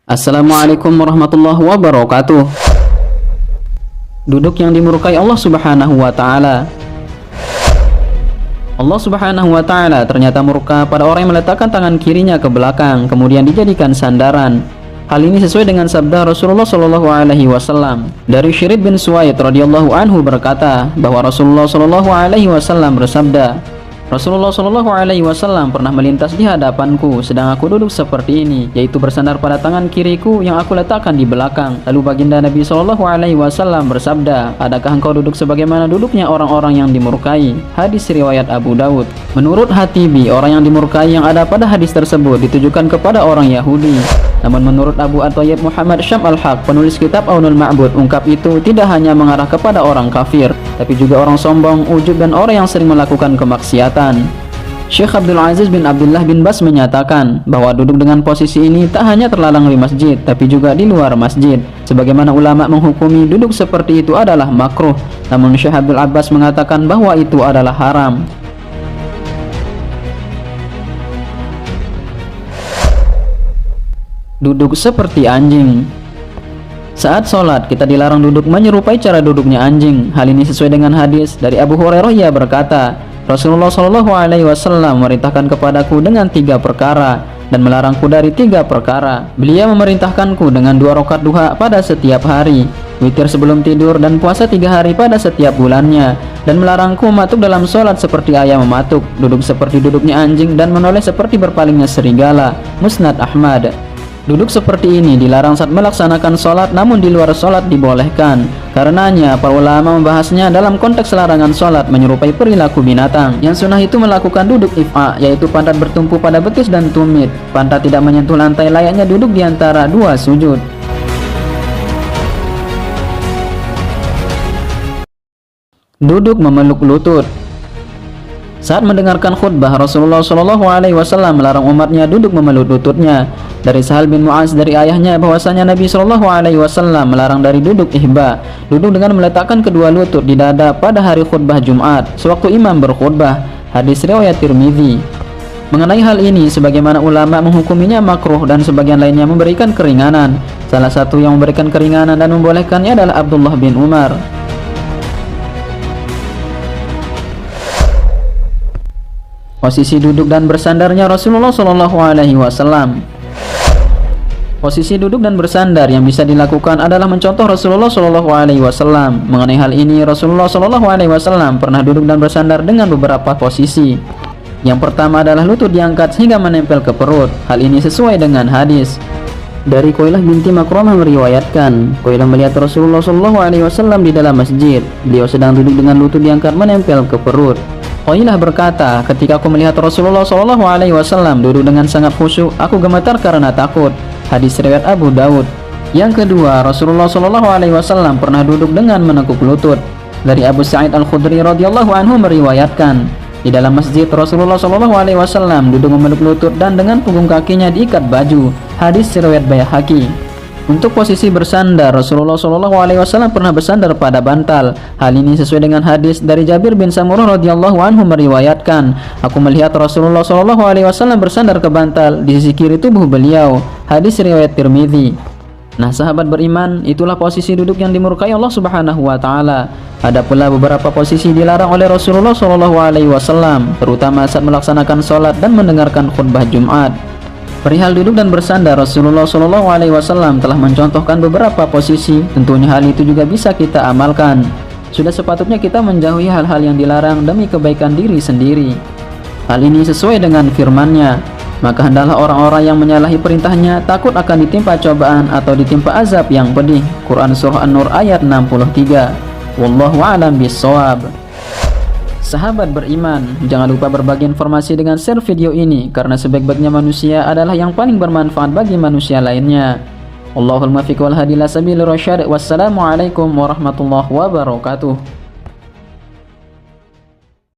Assalamualaikum warahmatullahi wabarakatuh. Duduk yang dimurkai Allah Subhanahu wa Ta'ala. Allah Subhanahu wa Ta'ala ternyata murka pada orang yang meletakkan tangan kirinya ke belakang kemudian dijadikan sandaran. Hal ini sesuai dengan sabda Rasulullah Shallallahu Alaihi Wasallam. Dari Syirid bin Suwaid radhiyallahu anhu berkata bahwa Rasulullah Shallallahu Alaihi Wasallam bersabda, Rasulullah Shallallahu Alaihi Wasallam pernah melintas di hadapanku sedang aku duduk seperti ini, yaitu bersandar pada tangan kiriku yang aku letakkan di belakang. Lalu baginda Nabi Shallallahu Alaihi Wasallam bersabda, adakah engkau duduk sebagaimana duduknya orang-orang yang dimurkai? Hadis riwayat Abu Dawud. Menurut Hatibi, orang yang dimurkai yang ada pada hadis tersebut ditujukan kepada orang Yahudi. Namun menurut Abu At-Thayyib Muhammad Syam Al-Haq, penulis kitab Aunul Ma'bud, ungkap itu tidak hanya mengarah kepada orang kafir, tapi juga orang sombong, ujub, dan orang yang sering melakukan kemaksiatan. Syekh Abdul Aziz bin Abdullah bin Bas menyatakan bahwa duduk dengan posisi ini tak hanya terlarang di masjid, tapi juga di luar masjid. Sebagaimana ulama menghukumi duduk seperti itu adalah makruh, namun Syekh Abdul Abbas mengatakan bahwa itu adalah haram. Duduk seperti anjing. Saat sholat, kita dilarang duduk menyerupai cara duduknya anjing. Hal ini sesuai dengan hadis dari Abu Hurairah. Ia berkata, Rasulullah Shallallahu Alaihi Wasallam memerintahkan kepadaku dengan 3 perkara dan melarangku dari 3 perkara. Beliau memerintahkanku dengan 2 rakaat duha pada setiap hari, witir sebelum tidur, dan puasa 3 hari pada setiap bulannya, dan melarangku mematuk dalam sholat seperti ayam mematuk, duduk seperti duduknya anjing, dan menoleh seperti berpalingnya serigala. Musnad Ahmad. Duduk seperti ini dilarang saat melaksanakan sholat, namun di luar sholat dibolehkan. Karenanya para ulama membahasnya dalam konteks larangan sholat menyerupai perilaku binatang. Yang sunnah itu melakukan duduk if'a, yaitu pantat bertumpu pada betis dan tumit. Pantat tidak menyentuh lantai layaknya duduk di antara 2 sujud. Duduk memeluk lutut. Saat mendengarkan khutbah, Rasulullah Shallallahu Alaihi Wasallam melarang umatnya duduk memeluk lututnya. Dari Sahal bin Mu'az dari ayahnya bahwasanya Nabi Shallallahu Alaihi Wasallam melarang dari duduk ihba, duduk dengan meletakkan kedua lutut di dada pada hari khutbah Jumat sewaktu imam berkhutbah. Hadis riwayat Tirmidzi. Mengenai hal ini, sebagaimana ulama menghukuminya makruh dan sebagian lainnya memberikan keringanan. Salah satu yang memberikan keringanan dan membolehkannya adalah Abdullah bin Umar. Posisi duduk dan bersandarnya Rasulullah Shallallahu Alaihi Wasallam. Posisi duduk dan bersandar yang bisa dilakukan adalah mencontoh Rasulullah Shallallahu Alaihi Wasallam. Mengenai hal ini, Rasulullah Shallallahu Alaihi Wasallam pernah duduk dan bersandar dengan beberapa posisi. Yang pertama adalah lutut diangkat hingga menempel ke perut. Hal ini sesuai dengan hadis dari Qailah binti Makromah meriwayatkan, Qailah melihat Rasulullah Shallallahu Alaihi Wasallam di dalam masjid. Beliau sedang duduk dengan lutut diangkat menempel ke perut. Qailah berkata, ketika aku melihat Rasulullah Shallallahu Alaihi Wasallam duduk dengan sangat khusyuk, aku gemetar karena takut. Hadis riwayat Abu Dawud. Yang kedua, Rasulullah Shallallahu Alaihi Wasallam pernah duduk dengan menekuk lutut. Dari Abu Sa'id Al-Khudri radhiyallahu anhu meriwayatkan, di dalam masjid Rasulullah Shallallahu Alaihi Wasallam duduk memeluk lutut dan dengan punggung kakinya diikat baju. Hadis riwayat Baihaqi. Untuk posisi bersandar, Rasulullah Shallallahu Alaihi Wasallam pernah bersandar pada bantal. Hal ini sesuai dengan hadis dari Jabir bin Samurah radhiyallahu anhu meriwayatkan, aku melihat Rasulullah Shallallahu Alaihi Wasallam bersandar ke bantal di sisi kiri tubuh beliau. Hadis riwayat Tirmidzi. Nah, sahabat beriman, itulah posisi duduk yang dimurkai Allah Subhanahu wa Ta'ala. Ada pula beberapa posisi dilarang oleh Rasulullah Shallallahu Alaihi Wasallam, terutama saat melaksanakan sholat dan mendengarkan khutbah Jumat. Perihal duduk dan bersandar, Rasulullah Shallallahu Alaihi Wasallam telah mencontohkan beberapa posisi. Tentunya hal itu juga bisa kita amalkan. Sudah sepatutnya kita menjauhi hal-hal yang dilarang demi kebaikan diri sendiri. Hal ini sesuai dengan firman-Nya, maka hendaklah orang-orang yang menyalahi perintahnya takut akan ditimpa cobaan atau ditimpa azab yang pedih. Quran Surah An-Nur ayat 63. Wallahu a'lam bishawab. Sahabat beriman, jangan lupa berbagi informasi dengan share video ini, karena sebaik-baiknya manusia adalah yang paling bermanfaat bagi manusia lainnya. Allahul muwaffiq wal hadi ila sabilir rasyad. Wassalamualaikum warahmatullahi wabarakatuh.